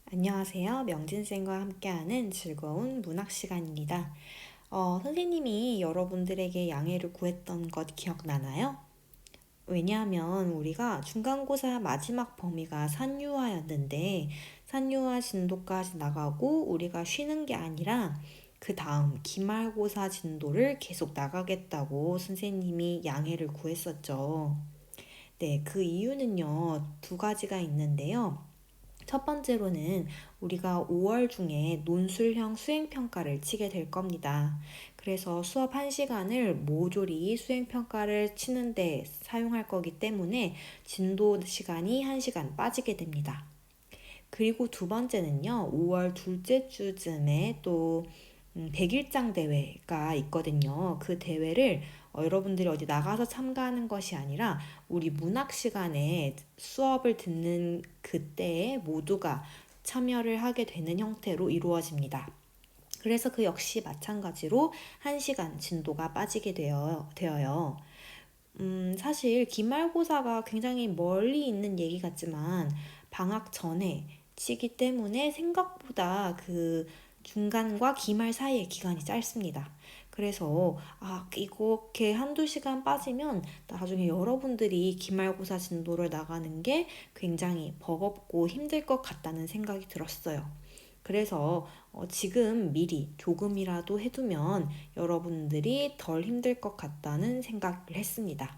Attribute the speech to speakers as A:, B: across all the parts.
A: 안녕하세요. 명진쌤과 함께하는 즐거운 문학 시간입니다. 선생님이 여러분들에게 양해를 구했던 것 기억나나요? 왜냐하면 우리가 중간고사 마지막 범위가 산유화였는데 산유화 진도까지 나가고 우리가 쉬는 게 아니라 그 다음 기말고사 진도를 계속 나가겠다고 선생님이 양해를 구했었죠. 네, 그 이유는요, 두 가지가 있는데요. 첫 번째로는 우리가 5월 중에 논술형 수행평가를 치게 될 겁니다. 그래서 수업 1시간을 모조리 수행평가를 치는데 사용할 거기 때문에 진도 시간이 1시간 빠지게 됩니다. 그리고 두 번째는요, 5월 둘째 주쯤에 또 100일장 대회가 있거든요. 그 대회를 여러분들이 어디 나가서 참가하는 것이 아니라 우리 문학 시간에 수업을 듣는 그때에 모두가 참여를 하게 되는 형태로 이루어집니다. 그래서 그 역시 마찬가지로 1시간 진도가 빠지게 되어요. 사실 기말고사가 굉장히 멀리 있는 얘기 같지만 방학 전에 치기 때문에 생각보다 그 중간과 기말 사이의 기간이 짧습니다. 그래서 이렇게 한두 시간 빠지면 나중에 여러분들이 기말고사 진도를 나가는 게 굉장히 버겁고 힘들 것 같다는 생각이 들었어요. 그래서 지금 미리 조금이라도 해두면 여러분들이 덜 힘들 것 같다는 생각을 했습니다.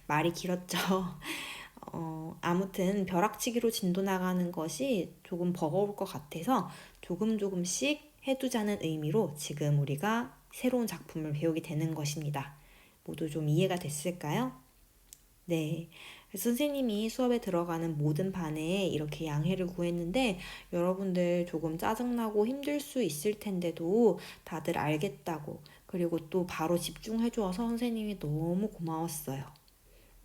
A: 말이 길었죠. 아무튼 벼락치기로 진도 나가는 것이 조금 버거울 것 같아서 조금씩 해두자는 의미로 지금 우리가 새로운 작품을 배우게 되는 것입니다. 모두 좀 이해가 됐을까요? 네. 선생님이 수업에 들어가는 모든 반에 이렇게 양해를 구했는데 여러분들 조금 짜증나고 힘들 수 있을 텐데도 다들 알겠다고 그리고 또 바로 집중해 주어서 선생님이 너무 고마웠어요.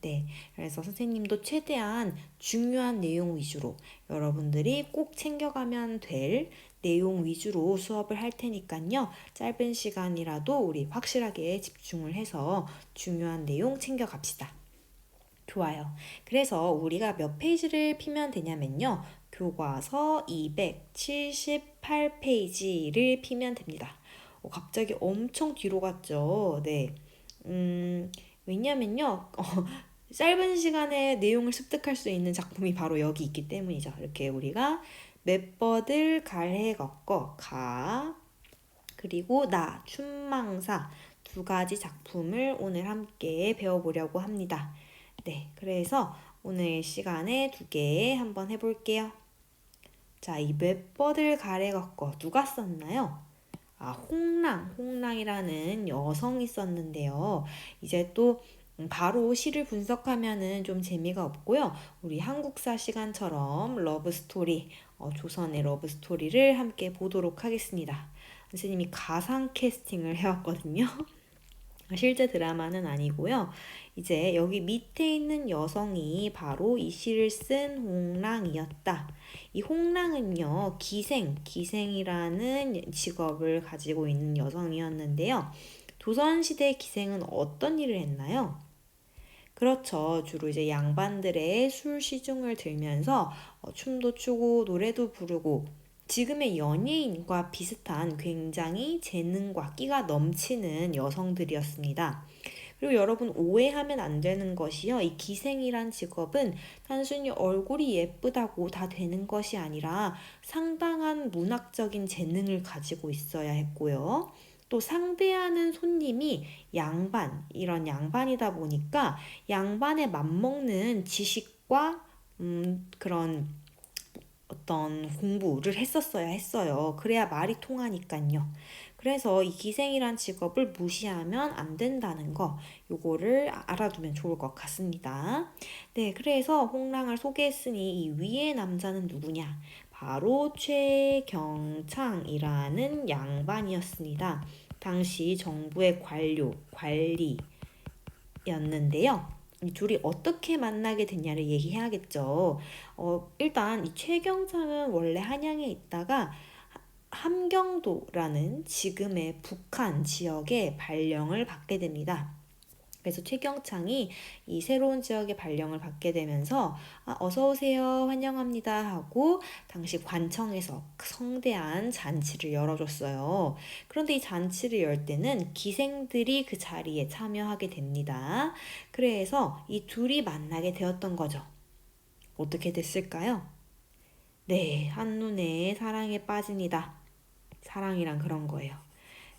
A: 네. 그래서 선생님도 최대한 중요한 내용 위주로 여러분들이 꼭 챙겨가면 될 내용 위주로 수업을 할 테니까요. 짧은 시간이라도 우리 확실하게 집중을 해서 중요한 내용 챙겨갑시다. 좋아요. 그래서 우리가 몇 페이지를 피면 되냐면요. 교과서 278페이지를 피면 됩니다. 갑자기 엄청 뒤로 갔죠. 네. 왜냐면요. 짧은 시간에 내용을 습득할 수 있는 작품이 바로 여기 있기 때문이죠. 이렇게 우리가 맷버들 갈해 걷고 가 그리고 나 춘망사 두 가지 작품을 오늘 함께 배워보려고 합니다. 네, 그래서 오늘 시간에 두 개 한번 해볼게요. 자, 이 맷버들 갈해 걷고 누가 썼나요? 홍랑이라는 여성이 썼는데요. 이제 또 바로 시를 분석하면은 좀 재미가 없고요. 우리 한국사 시간처럼 러브스토리, 조선의 러브스토리를 함께 보도록 하겠습니다. 선생님이 가상 캐스팅을 해왔거든요. 실제 드라마는 아니고요. 이제 여기 밑에 있는 여성이 바로 이 시를 쓴 홍랑이었다. 이 홍랑은요, 기생이라는 직업을 가지고 있는 여성이었는데요. 조선시대 기생은 어떤 일을 했나요? 그렇죠. 주로 이제 양반들의 술 시중을 들면서 춤도 추고 노래도 부르고 지금의 연예인과 비슷한 굉장히 재능과 끼가 넘치는 여성들이었습니다. 그리고 여러분 오해하면 안 되는 것이요. 이 기생이란 직업은 단순히 얼굴이 예쁘다고 다 되는 것이 아니라 상당한 문학적인 재능을 가지고 있어야 했고요. 또 상대하는 손님이 이런 양반이다 보니까 양반에 맞먹는 지식과 그런 어떤 공부를 했었어야 했어요. 그래야 말이 통하니까요. 그래서 이 기생이란 직업을 무시하면 안 된다는 거, 요거를 알아두면 좋을 것 같습니다. 네, 그래서 홍랑을 소개했으니 이 위의 남자는 누구냐? 바로 최경창이라는 양반이었습니다. 당시 정부의 관리였는데요. 이 둘이 어떻게 만나게 됐냐를 얘기해야겠죠. 일단 이 최경창은 원래 한양에 있다가 함경도라는 지금의 북한 지역에 발령을 받게 됩니다. 그래서 최경창이 이 새로운 지역에 발령을 받게 되면서 어서 오세요, 환영합니다 하고 당시 관청에서 성대한 잔치를 열어줬어요. 그런데 이 잔치를 열 때는 기생들이 그 자리에 참여하게 됩니다. 그래서 이 둘이 만나게 되었던 거죠. 어떻게 됐을까요? 네, 한눈에 사랑에 빠집니다. 사랑이란 그런 거예요.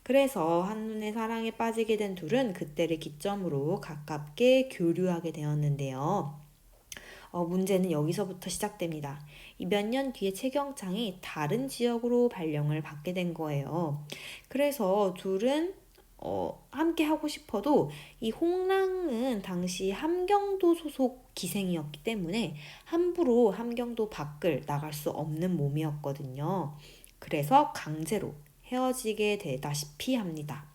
A: 그래서 한눈에 사랑에 빠지게 된 둘은 그때를 기점으로 가깝게 교류하게 되었는데요. 문제는 여기서부터 시작됩니다. 이 몇 년 뒤에 최경창이 다른 지역으로 발령을 받게 된 거예요. 그래서 둘은 함께 하고 싶어도 이 홍랑은 당시 함경도 소속 기생이었기 때문에 함부로 함경도 밖을 나갈 수 없는 몸이었거든요. 그래서 강제로 헤어지게 되다시피 합니다.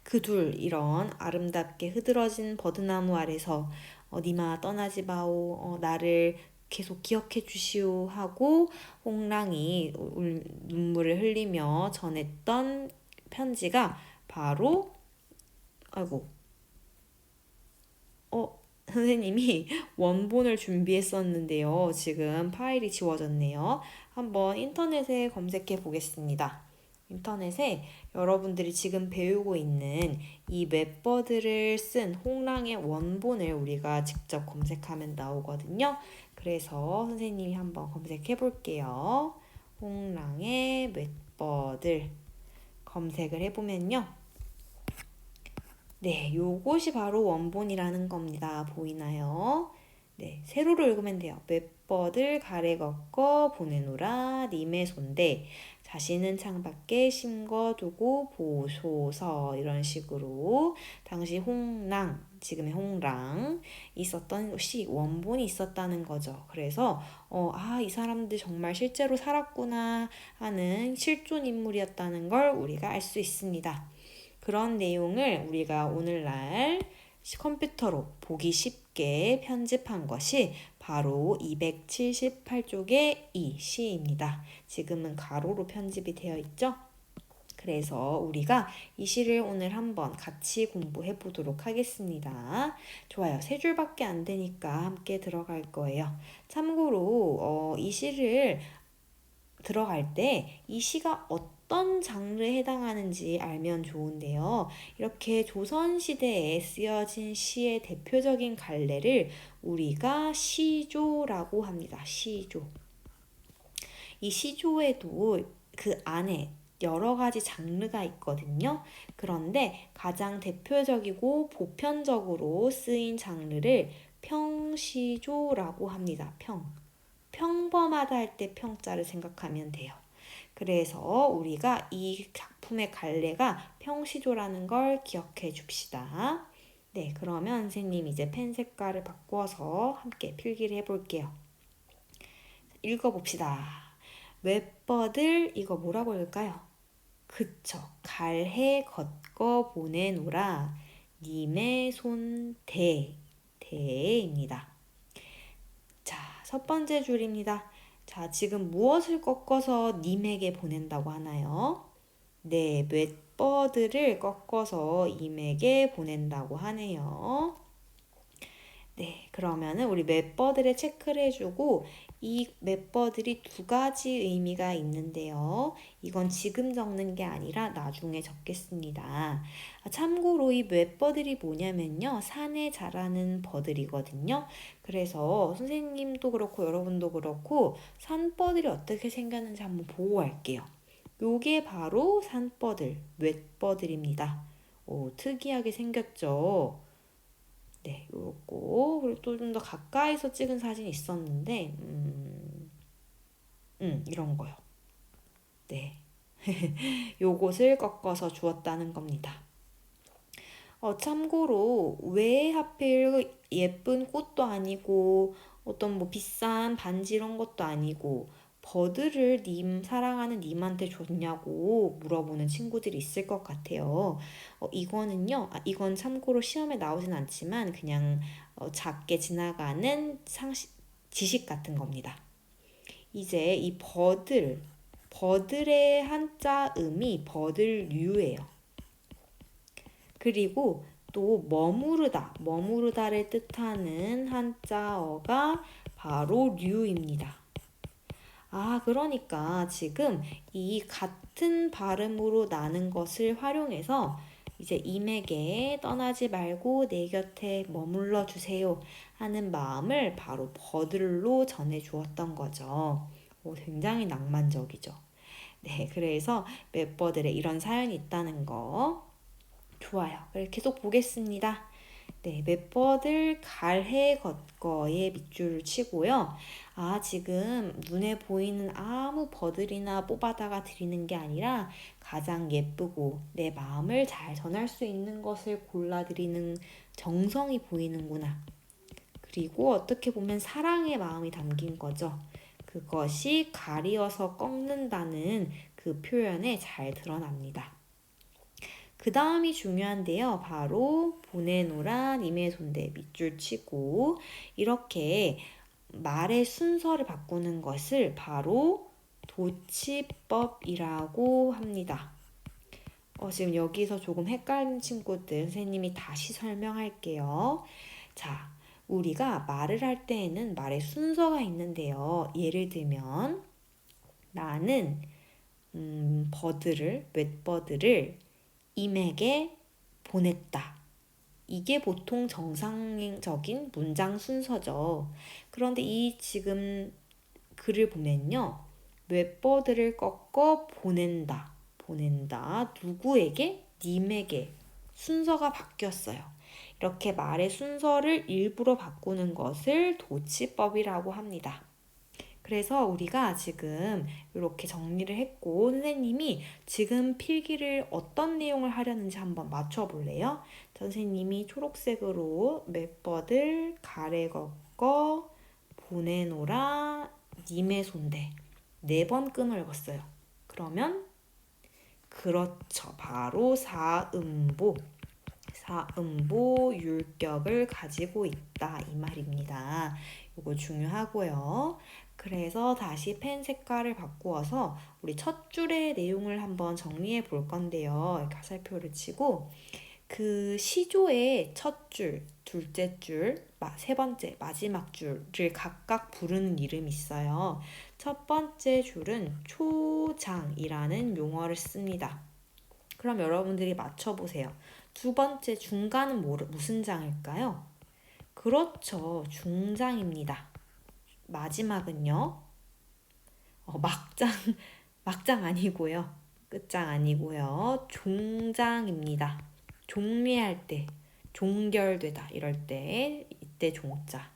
A: 그 둘 이런 아름답게 흐드러진 버드나무 아래서 니마 떠나지 마오 나를 계속 기억해 주시오 하고 홍랑이 눈물을 흘리며 전했던 편지가 바로 아이고 선생님이 원본을 준비했었는데요. 지금 파일이 지워졌네요. 한번 인터넷에 검색해 보겠습니다. 인터넷에 여러분들이 지금 배우고 있는 이 웹버드를 쓴 홍랑의 원본을 우리가 직접 검색하면 나오거든요. 그래서 선생님이 한번 검색해 볼게요. 홍랑의 웹버드 검색을 해보면요. 네, 요것이 바로 원본이라는 겁니다. 보이나요? 네, 세로로 읽으면 돼요. 웹버들 가래 걷고 보내노라 님의 손대 자신은 창밖에 심거두고 보소서 이런 식으로 당시 홍랑 지금의 홍랑 있었던 원본이 있었다는 거죠. 그래서 이 사람들 정말 실제로 살았구나 하는 실존 인물이었다는 걸 우리가 알 수 있습니다. 그런 내용을 우리가 오늘날 컴퓨터로 보기 쉽게 편집한 것이 바로 278쪽의 이 시입니다. 지금은 가로로 편집이 되어 있죠? 그래서 우리가 이 시를 오늘 한번 같이 공부해 보도록 하겠습니다. 좋아요. 세 줄밖에 안 되니까 함께 들어갈 거예요. 참고로 이 시를 들어갈 때 이 시가 어떤 장르에 해당하는지 알면 좋은데요. 이렇게 조선시대에 쓰여진 시의 대표적인 갈래를 우리가 시조라고 합니다. 시조. 이 시조에도 그 안에 여러 가지 장르가 있거든요. 그런데 가장 대표적이고 보편적으로 쓰인 장르를 평시조라고 합니다. 평범하다 할 때 평자를 생각하면 돼요. 그래서 우리가 이 작품의 갈래가 평시조라는 걸 기억해 줍시다. 네, 그러면 선생님 이제 펜 색깔을 바꿔서 함께 필기를 해볼게요. 읽어봅시다. 웹버들 이거 뭐라고 읽을까요? 그쵸. 갈해 걷거 보내노라 님의 손 대입니다. 자, 첫 번째 줄입니다. 자, 지금 무엇을 꺾어서 님에게 보낸다고 하나요? 네, 웹버드를 꺾어서 임에게 보낸다고 하네요. 네, 그러면은 우리 웹버들에 체크를 해주고 이 웹버들이 두 가지 의미가 있는데요. 이건 지금 적는 게 아니라 나중에 적겠습니다. 참고로 이 웹버들이 뭐냐면요. 산에 자라는 버들이거든요. 그래서 선생님도 그렇고 여러분도 그렇고 산버들이 어떻게 생겼는지 한번 보고 갈게요. 요게 바로 산버들, 웹버들입니다. 오, 특이하게 생겼죠? 네, 요거 그리고 또 좀 더 가까이서 찍은 사진이 있었는데 이런 거요. 네, 요것을 꺾어서 주었다는 겁니다. 참고로 왜 하필 예쁜 꽃도 아니고 어떤 뭐 비싼 반지 이런 것도 아니고 버드를 사랑하는 님한테 줬냐고 물어보는 친구들이 있을 것 같아요. 이거는요, 이건 참고로 시험에 나오진 않지만 그냥 작게 지나가는 지식 같은 겁니다. 이제 이 버들의 한자음이 버들류예요. 그리고 또 머무르다를 뜻하는 한자어가 바로 류입니다. 그러니까 지금 이 같은 발음으로 나는 것을 활용해서 이제 임에게 떠나지 말고 내 곁에 머물러 주세요 하는 마음을 바로 버들로 전해 주었던 거죠. 굉장히 낭만적이죠. 네, 그래서 맵버들에 이런 사연이 있다는 거. 좋아요. 그래, 계속 보겠습니다. 네, 맵버들 갈해 걷거에 밑줄을 치고요. 지금 눈에 보이는 아무 버들이나 뽑아다가 드리는 게 아니라 가장 예쁘고 내 마음을 잘 전할 수 있는 것을 골라드리는 정성이 보이는구나. 그리고 어떻게 보면 사랑의 마음이 담긴 거죠. 그것이 가리어서 꺾는다는 그 표현에 잘 드러납니다. 그 다음이 중요한데요. 바로 보내노라 님의 손대 밑줄 치고 이렇게 말의 순서를 바꾸는 것을 바로 도치법이라고 합니다. 지금 여기서 조금 헷갈린 친구들 선생님이 다시 설명할게요. 자, 우리가 말을 할 때에는 말의 순서가 있는데요. 예를 들면 나는 웹버드를 임에게 보냈다. 이게 보통 정상적인 문장 순서죠. 그런데 이 지금 글을 보면요. 웹버드를 꺾어 보낸다. 누구에게? 님에게. 순서가 바뀌었어요. 이렇게 말의 순서를 일부러 바꾸는 것을 도치법이라고 합니다. 그래서 우리가 지금 이렇게 정리를 했고 선생님이 지금 필기를 어떤 내용을 하려는지 한번 맞춰볼래요? 선생님이 초록색으로 맵버들 가래 걷거 보내노라 님의 손대 4번 끊어 읽었어요. 그러면 그렇죠. 바로 사음보 율격을 가지고 있다 이 말입니다. 이거 중요하고요. 그래서 다시 펜 색깔을 바꾸어서 우리 첫 줄의 내용을 한번 정리해 볼 건데요. 이렇게 화살표를 치고 그 시조의 첫 줄, 둘째 줄, 세 번째, 마지막 줄을 각각 부르는 이름이 있어요. 첫 번째 줄은 초장이라는 용어를 씁니다. 그럼 여러분들이 맞춰보세요. 두 번째 중간은 무슨 장일까요? 그렇죠. 중장입니다. 마지막은요? 막장 아니고요. 끝장 아니고요. 종장입니다. 종례할 때, 종결되다 이럴 때 이때 종자.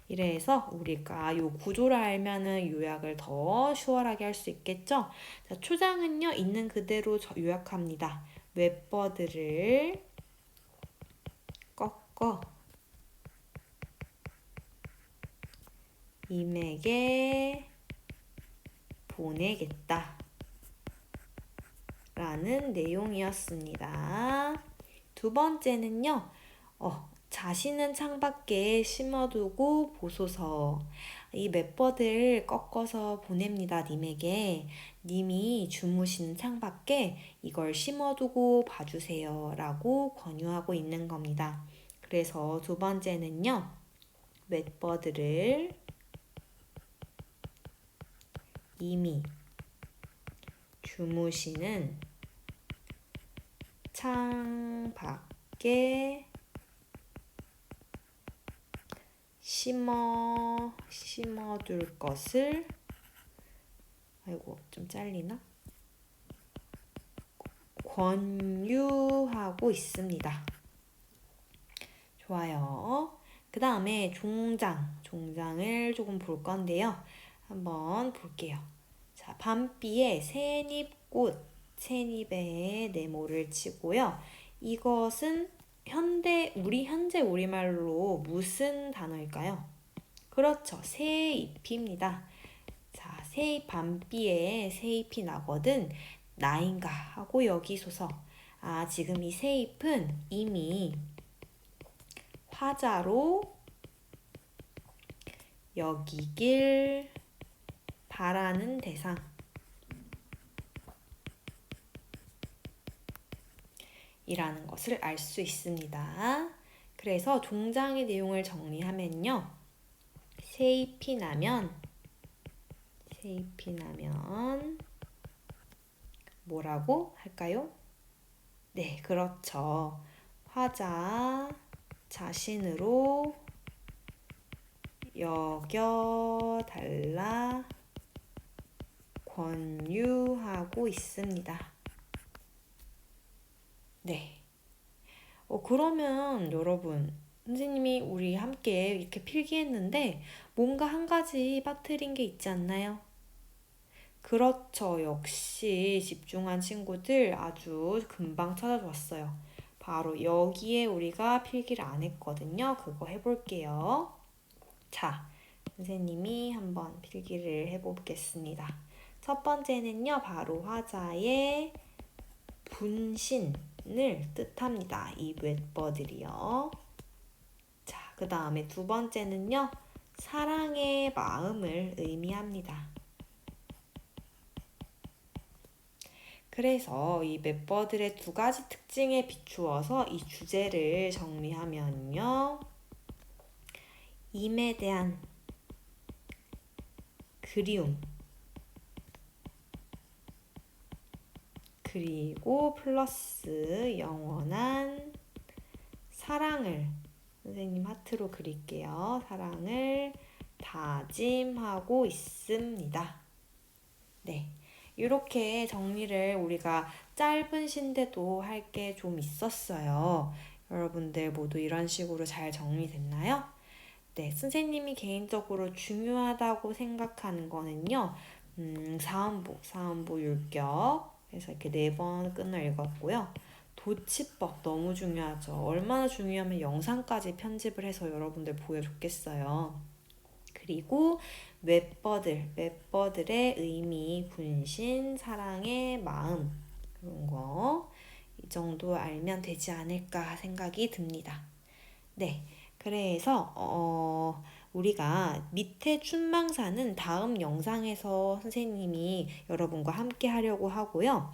A: 이래서 우리가 요 구조를 알면은 요약을 더 수월하게 할 수 있겠죠? 자, 초장은요 있는 그대로 요약합니다. 웹버드를 꺾어 임에게 보내겠다 라는 내용이었습니다. 두 번째는요. 자신은 창밖에 심어두고 보소서. 이 맵버들 꺾어서 보냅니다. 님에게. 님이 주무시는 창밖에 이걸 심어두고 봐주세요. 라고 권유하고 있는 겁니다. 그래서 두 번째는요. 맵버들을 이미 주무시는 창 밖에 심어둘 것을 좀 잘리나? 권유하고 있습니다. 좋아요. 그 다음에 종장을 조금 볼 건데요. 한번 볼게요. 자, 밤비에 새잎에 네모를 치고요. 이것은 현재 우리말로 무슨 단어일까요? 그렇죠. 새잎입니다. 자, 밤비에 새잎이 나거든 나인가 하고 여기소서 지금 이 새잎은 이미 화자로 여기길 바라는 대상 이라는 것을 알 수 있습니다. 그래서 종장의 내용을 정리하면요. 세잎이 나면 뭐라고 할까요? 네, 그렇죠. 화자 자신으로 여겨달라 권유하고 있습니다. 네. 그러면 여러분, 선생님이 우리 함께 이렇게 필기했는데 뭔가 한 가지 빠뜨린 게 있지 않나요? 그렇죠. 역시 집중한 친구들 아주 금방 찾아줬어요. 바로 여기에 우리가 필기를 안 했거든요. 그거 해볼게요. 자, 선생님이 한번 필기를 해보겠습니다. 첫 번째는요, 바로 화자의 분신을 뜻합니다. 이 웹버들이요. 자, 그 다음에 두 번째는요, 사랑의 마음을 의미합니다. 그래서 이 웹버들의 두 가지 특징에 비추어서 이 주제를 정리하면요. 임에 대한 그리움, 그리고 플러스 영원한 사랑을, 선생님 하트로 그릴게요. 사랑을 다짐하고 있습니다. 네. 이렇게 정리를 우리가 짧은 시인데도 할 게 좀 있었어요. 여러분들 모두 이런 식으로 잘 정리됐나요? 네, 선생님이 개인적으로 중요하다고 생각하는 거는요. 사음보 율격. 그래서 이렇게 4번 끊어 읽었고요. 도치법 너무 중요하죠. 얼마나 중요하면 영상까지 편집을 해서 여러분들 보여줬겠어요. 그리고 웹버들의 의미, 분신, 사랑의 마음, 그런 거. 이 정도 알면 되지 않을까 생각이 듭니다. 네. 그래서 우리가 밑에 춘망사는 다음 영상에서 선생님이 여러분과 함께 하려고 하고요.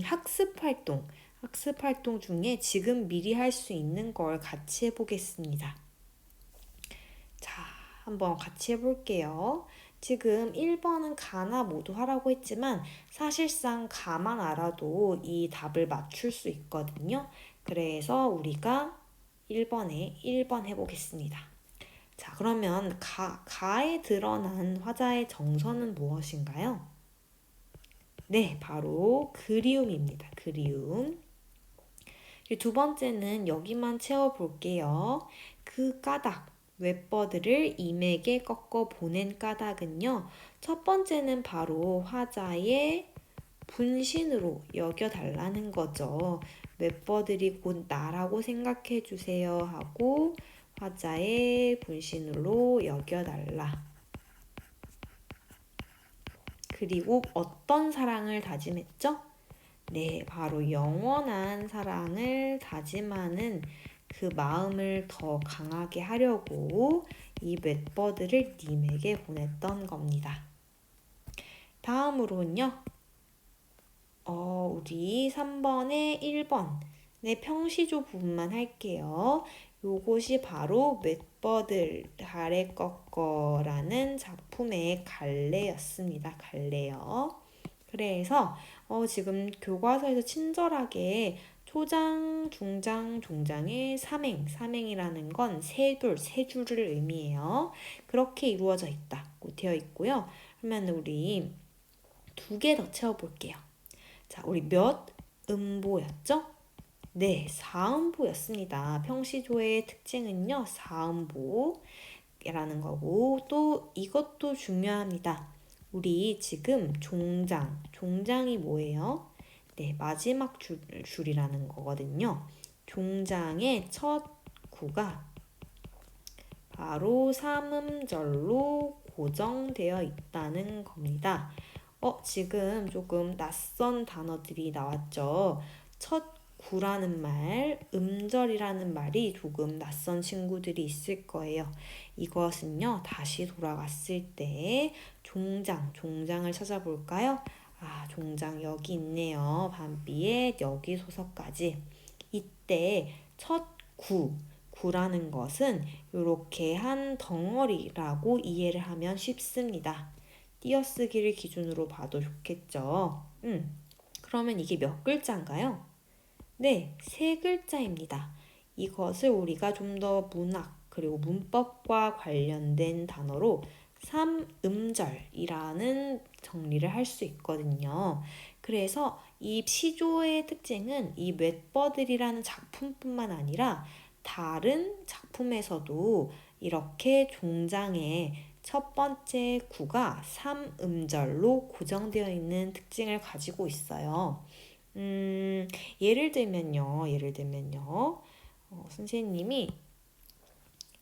A: 학습 활동 중에 지금 미리 할 수 있는 걸 같이 해보겠습니다. 자, 한번 같이 해볼게요. 지금 1번은 가나 모두 하라고 했지만 사실상 가만 알아도 이 답을 맞출 수 있거든요. 그래서 우리가 1번에 1번 해보겠습니다. 자, 그러면 가에 드러난 화자의 정서는 무엇인가요? 네, 바로 그리움입니다. 그리움. 두 번째는 여기만 채워볼게요. 그 까닭, 웹버들을 임에게 꺾어 보낸 까닭은요. 첫 번째는 바로 화자의 분신으로 여겨달라는 거죠. 웹버들이 곧 나라고 생각해 주세요 하고 화자의 분신으로 여겨달라. 그리고 어떤 사랑을 다짐했죠? 네, 바로 영원한 사랑을 다짐하는 그 마음을 더 강하게 하려고 이 웹버들을 님에게 보냈던 겁니다. 다음으로는요. 우리 3번에 1번 네, 평시조 부분만 할게요. 요것이 바로 웹버들 달에 꺾어라는 작품의 갈래였습니다. 갈래요. 그래서 지금 교과서에서 친절하게 초장, 중장, 종장의 삼행이라는 건 세 줄을 의미해요. 그렇게 이루어져 있다고 되어 있고요. 그러면 우리 2개 더 채워볼게요. 자, 우리 몇 음보였죠? 네, 사음보였습니다. 평시조의 특징은요, 사음보라는 거고, 또 이것도 중요합니다. 우리 지금 종장이 뭐예요? 네, 마지막 줄이라는 거거든요. 종장의 첫 구가 바로 삼음절로 고정되어 있다는 겁니다. 지금 조금 낯선 단어들이 나왔죠. 첫 구라는 말, 음절이라는 말이 조금 낯선 친구들이 있을 거예요. 이것은요, 다시 돌아갔을 때 종장을 찾아볼까요? 종장 여기 있네요. 반비에 여기 소서까지. 이때 첫 구라는 것은 이렇게 한 덩어리라고 이해를 하면 쉽습니다. 띄어쓰기를 기준으로 봐도 좋겠죠. 그러면 이게 몇 글자인가요? 네, 세 글자입니다. 이것을 우리가 좀 더 문학 그리고 문법과 관련된 단어로 삼음절이라는 정리를 할 수 있거든요. 그래서 이 시조의 특징은 이 맷버들이라는 작품뿐만 아니라 다른 작품에서도 이렇게 종장의 첫 번째 구가 삼음절로 고정되어 있는 특징을 가지고 있어요. 예를 들면요. 선생님이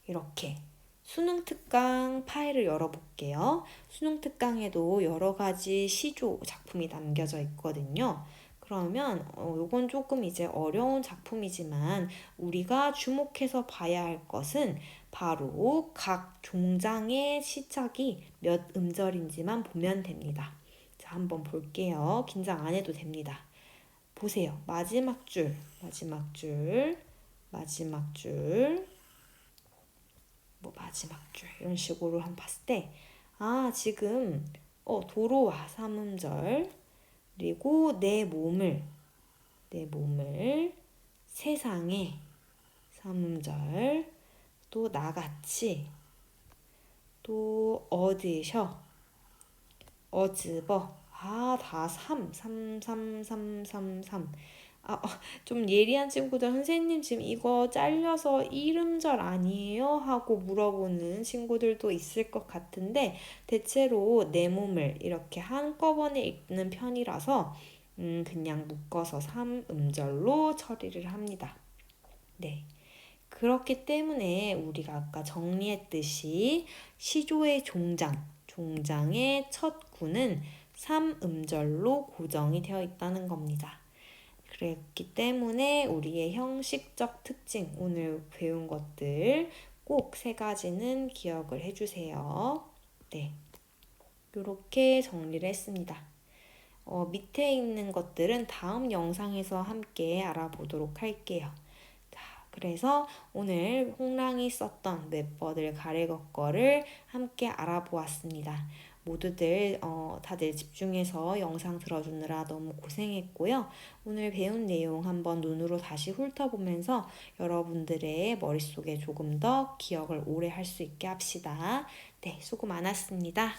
A: 이렇게 수능 특강 파일을 열어볼게요. 수능 특강에도 여러 가지 시조 작품이 남겨져 있거든요. 그러면 요건 조금 이제 어려운 작품이지만 우리가 주목해서 봐야 할 것은 바로 각 종장의 시작이 몇 음절인지만 보면 됩니다. 자, 한번 볼게요. 긴장 안 해도 됩니다. 보세요. 마지막 줄, 마지막 줄, 마지막 줄, 마지막 줄 이런 식으로 한번 봤을 때 지금 도로와 삼음절 그리고 내 몸을 세상에 삼음절 또 나같이 또 얻으셔 어즈버 다 3. 좀 예리한 친구들 선생님 지금 이거 잘려서 이름절 아니에요? 하고 물어보는 친구들도 있을 것 같은데 대체로 내 몸을 이렇게 한꺼번에 읽는 편이라서 그냥 묶어서 3음절로 처리를 합니다. 네. 그렇기 때문에 우리가 아까 정리했듯이 시조의 종장의 첫 구는 3음절로 고정이 되어 있다는 겁니다. 그랬기 때문에 우리의 형식적 특징, 오늘 배운 것들 꼭 세 가지는 기억을 해주세요. 네, 이렇게 정리를 했습니다. 밑에 있는 것들은 다음 영상에서 함께 알아보도록 할게요. 그래서 오늘 홍랑이 썼던 맷버들 가래거거를 함께 알아보았습니다. 모두들 다들 집중해서 영상 들어주느라 너무 고생했고요. 오늘 배운 내용 한번 눈으로 다시 훑어보면서 여러분들의 머릿속에 조금 더 기억을 오래 할 수 있게 합시다. 네, 수고 많았습니다.